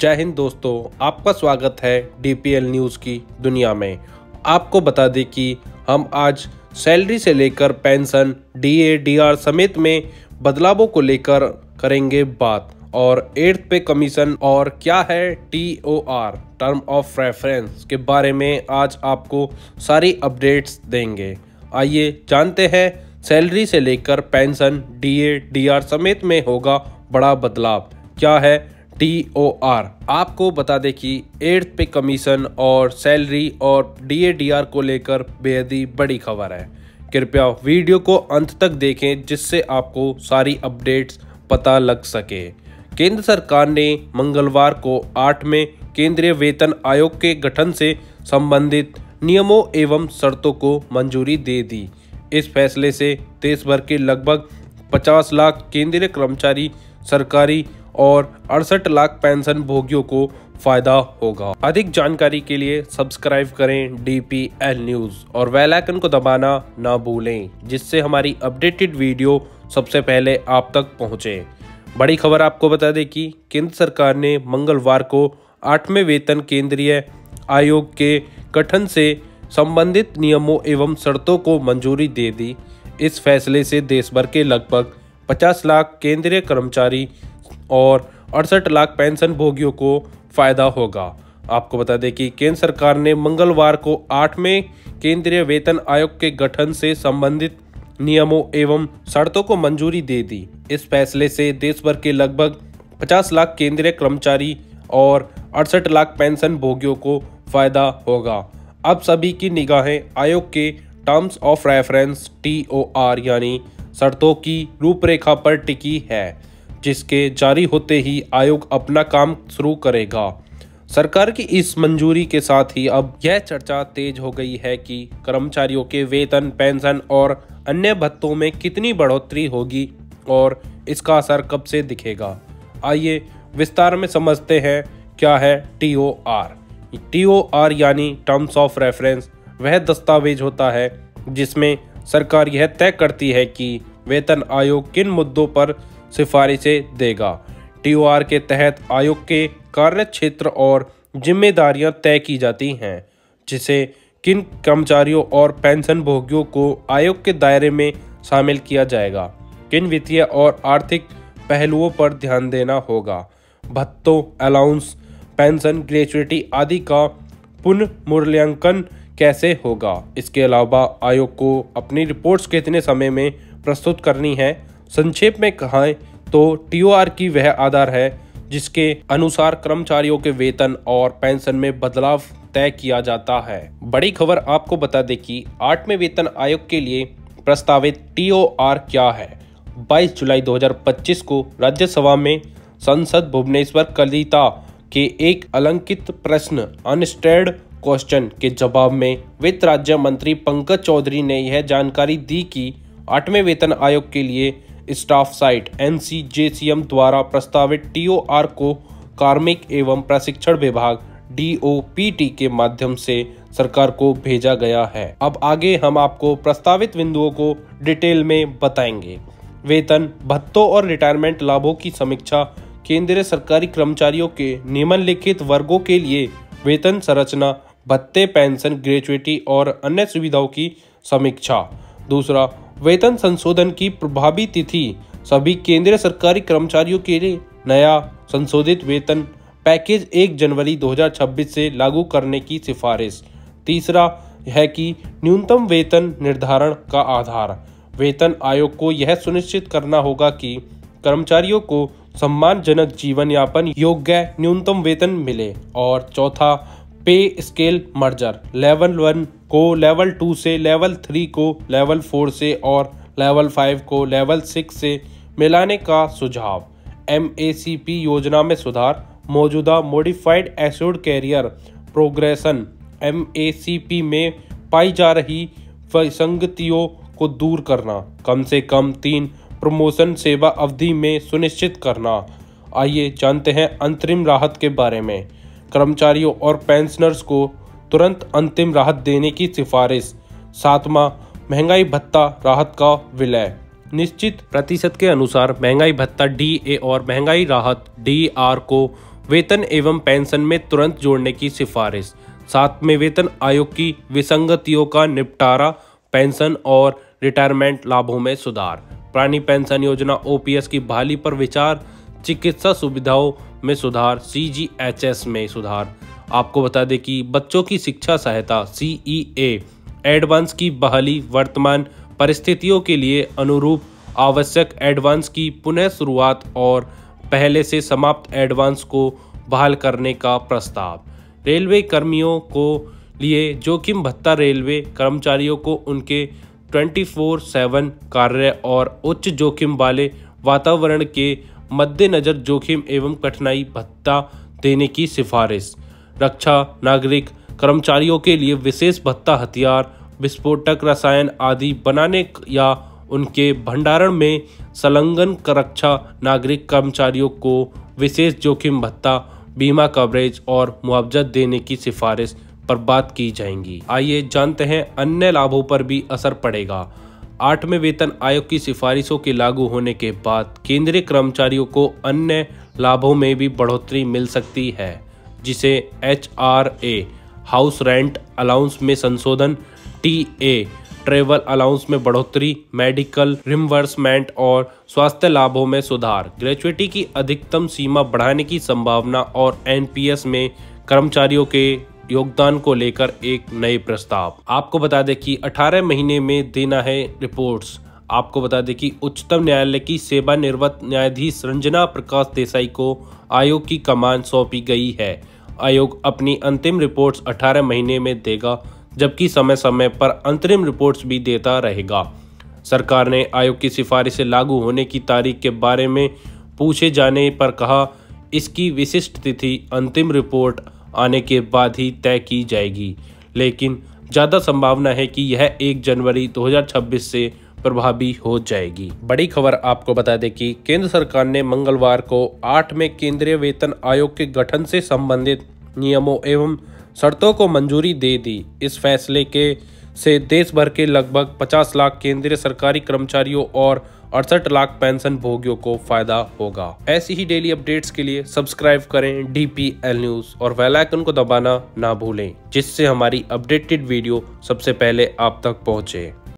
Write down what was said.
जय हिंद दोस्तों, आपका स्वागत है डीपीएल न्यूज़ की दुनिया में। आपको बता दें कि हम आज सैलरी से लेकर पेंशन, डीए, डीआर समेत में बदलावों को लेकर करेंगे बात। और 8th पे कमीशन और क्या है टीओआर, टर्म ऑफ रेफरेंस के बारे में आज आपको सारी अपडेट्स देंगे। आइए जानते हैं सैलरी से लेकर पेंशन, डीए, डीआर समेत में होगा बड़ा बदलाव। क्या है टीओआर? आपको बता दें कि 8th पे कमीशन और सैलरी और डीए डीआर को लेकर बेहद ही बड़ी खबर है। कृपया वीडियो को अंत तक देखें जिससे आपको सारी अपडेट्स पता लग सके। केंद्र सरकार ने मंगलवार को 8वें केंद्रीय वेतन आयोग के गठन से संबंधित नियमों एवं शर्तों को मंजूरी दे दी। इस फैसले से देश भर के लगभग 50 लाख केंद्रीय कर्मचारी, सरकारी और 68 लाख पेंशन भोगियों को फायदा होगा। अधिक जानकारी के लिए सब्सक्राइब करें डीपीएल न्यूज़ और बेल आइकन को दबाना ना भूलें, जिससे हमारी अपडेटेड वीडियो सबसे पहले आप तक पहुंचे। बड़ी खबर आपको बता दें कि केंद्र सरकार ने मंगलवार को 8वें वेतन केंद्रीय आयोग के गठन से संबंधित नियमों एवं शर्तों को मंजूरी दे दी। इस फैसले से देश भर के लगभग 50 लाख केंद्रीय कर्मचारी और 68 लाख पेंशन भोगियों को फायदा होगा। आपको बता दें कि केंद्र सरकार ने मंगलवार को 8वें केंद्रीय वेतन आयोग के गठन से संबंधित नियमों एवं शर्तों को मंजूरी दे दी। इस फैसले से देश भर के लगभग 50 लाख केंद्रीय कर्मचारी और 68 लाख पेंशन भोगियों को फायदा होगा। अब सभी की निगाहें आयोग के टर्म्स ऑफ रेफरेंस टीओआर यानी शर्तों की रूपरेखा पर टिकी है, जिसके जारी होते ही आयोग अपना काम शुरू करेगा। सरकार की इस मंजूरी के साथ ही अब यह चर्चा तेज हो गई है कि कर्मचारियों के वेतन, पेंशन और अन्य भत्तों में कितनी बढ़ोतरी होगी और इसका असर कब से दिखेगा। आइए विस्तार में समझते हैं क्या है टीओआर। टीओआर यानी टर्म्स ऑफ रेफरेंस वह दस्तावेज होता है जिसमें सरकार यह तय करती है कि वेतन आयोग किन मुद्दों पर सिफारिशें देगा। टीओआर के तहत आयोग के कार्य क्षेत्र और जिम्मेदारियां तय की जाती हैं, जिसे किन कर्मचारियों और पेंशन भोगियों को आयोग के दायरे में शामिल किया जाएगा, किन वित्तीय और आर्थिक पहलुओं पर ध्यान देना होगा, भत्तों, अलाउंस, पेंशन, ग्रेच्युटी आदि का पुनर्मूल्यांकन कैसे होगा। इसके अलावा आयोग को अपनी रिपोर्ट्स कितने समय में प्रस्तुत करनी है। संक्षेप में कहें तो टीओआर की वह आधार है जिसके अनुसार कर्मचारियों के वेतन और पेंशन में बदलाव तय किया जाता है। बड़ी खबर आपको बता दें कि 8वें वेतन आयोग के लिए प्रस्तावित टीओआर क्या है। 22 जुलाई 2025 को राज्यसभा में संसद भुवनेश्वर कलिता के एक अलंकित प्रश्न अनस्टेड क्वेश्चन के जवाब में वित्त राज्य मंत्री पंकज चौधरी ने यह जानकारी दी कि 8वें वेतन आयोग के लिए स्टाफ साइट NCJCM द्वारा प्रस्तावित टीओआर को कार्मिक एवं प्रशिक्षण विभाग DOPT के माध्यम से सरकार को भेजा गया है। अब आगे हम आपको प्रस्तावित बिंदुओं को डिटेल में बताएंगे। वेतन, भत्तों और रिटायरमेंट लाभों की समीक्षा, केंद्रीय सरकारी कर्मचारियों के निम्नलिखित वर्गों के लिए वेतन संरचना, भत्ते, पेंशन, ग्रेच्युटी और अन्य सुविधाओं की समीक्षा। दूसरा, वेतन संशोधन की प्रभावी तिथि, सभी केंद्रीय सरकारी कर्मचारियों के लिए नया संशोधित वेतन पैकेज 1 जनवरी 2026 से लागू करने की सिफारिश। तीसरा है कि न्यूनतम वेतन निर्धारण का आधार, वेतन आयोग को यह सुनिश्चित करना होगा कि कर्मचारियों को सम्मानजनक जीवन यापन योग्य न्यूनतम वेतन मिले। और चौथा, पे स्केल मर्जर, लेवल 1 को लेवल 2 से, लेवल 3 को लेवल 4 से और लेवल 5 को लेवल 6 से मिलाने का सुझाव। MACP योजना में सुधार, मौजूदा modified assured career progression MACP में पाई जा रही विसंगतियों को दूर करना, कम से कम 3 प्रमोशन सेवा अवधि में सुनिश्चित करना। आइए जानते हैं अंतरिम राहत के बारे में। कर्मचारियों और पेंशनर्स को तुरंत अंतिम राहत देने की सिफारिश। 7वां, महंगाई भत्ता राहत का विलय। निश्चित प्रतिशत के अनुसार महंगाई भत्ता DA और महंगाई राहत DR को वेतन एवं पेंशन में तुरंत जोड़ने की सिफारिश। 7वें वेतन आयोग की विसंगतियों का निपटारा, पेंशन और रिटायरमेंट लाभों में सुधार। पुरानी पेंशन योजना ओपीएस की बहाली पर विचार, चिकित्सा सुविधाओं में सुधार, सीजीएचएस में सुधार। आपको बता दें कि बच्चों की शिक्षा सहायता सीईए एडवांस की बहाली, वर्तमान परिस्थितियों के लिए अनुरूप आवश्यक एडवांस की पुनः शुरुआत और पहले से समाप्त एडवांस को बहाल करने का प्रस्ताव। रेलवे कर्मियों को लिए जोखिम भत्ता, रेलवे कर्मचारियों को उनके 24/7 कार्य और उच्च जोखिम वाले वातावरण के मद्देनजर जोखिम एवं कठिनाई भत्ता देने की सिफारिश। रक्षा, नागरिक कर्मचारियों के लिए विशेष भत्ता, हथियार, विस्फोटक रसायन आदि बनाने या उनके भंडारण में संलग्न रक्षा नागरिक कर्मचारियों को विशेष जोखिम भत्ता, बीमा कवरेज और मुआवजा देने की सिफारिश पर बात की जाएगी। आइए जानते हैं अन्य लाभों पर भी असर पड़ेगा। 8वें वेतन आयोग की सिफारिशों के लागू होने के बाद केंद्रीय कर्मचारियों को अन्य लाभों में भी बढ़ोतरी मिल सकती है, जिसे HRA हाउस रेंट अलाउंस में संशोधन, TA ट्रेवल अलाउंस में बढ़ोतरी, मेडिकल रिम्बर्समेंट और स्वास्थ्य लाभों में सुधार, ग्रेच्युइटी की अधिकतम सीमा बढ़ाने की संभावना और NPS में कर्मचारियों के योगदान को लेकर एक नए प्रस्ताव। आपको बता दें कि 18 महीने में देना है रिपोर्ट्स। आपको बता दें कि उच्चतम न्यायालय की सेवानिवृत्त न्यायाधीश रंजना प्रकाश देसाई को आयोग की कमान सौंपी गई है। आयोग अपनी अंतिम रिपोर्ट्स 18 महीने में देगा, जबकि समय समय पर अंतरिम रिपोर्ट्स भी देता रहेगा। सरकार ने आयोग की सिफारिश से लागू होने की तारीख के बारे में पूछे जाने पर कहा, इसकी विशिष्ट तिथि अंतिम रिपोर्ट आने के बाद ही तय की जाएगी, लेकिन ज़्यादा संभावना है कि यह 1 जनवरी 2026 से प्रभावी हो जाएगी। बड़ी खबर आपको बता दें कि केंद्र सरकार ने मंगलवार को 8वें केंद्रीय वेतन आयोग के गठन से संबंधित नियमों एवं शर्तों को मंजूरी दे दी। इस फैसले से देश भर के लगभग 50 लाख केंद्रीय सरकारी कर्मचारियों और 68 लाख पेंशन भोगियों को फायदा होगा। ऐसी ही डेली अपडेट्स के लिए सब्सक्राइब करें DPL न्यूज और बेल आइकन को दबाना ना भूलें, जिससे हमारी अपडेटेड वीडियो सबसे पहले आप तक पहुंचे।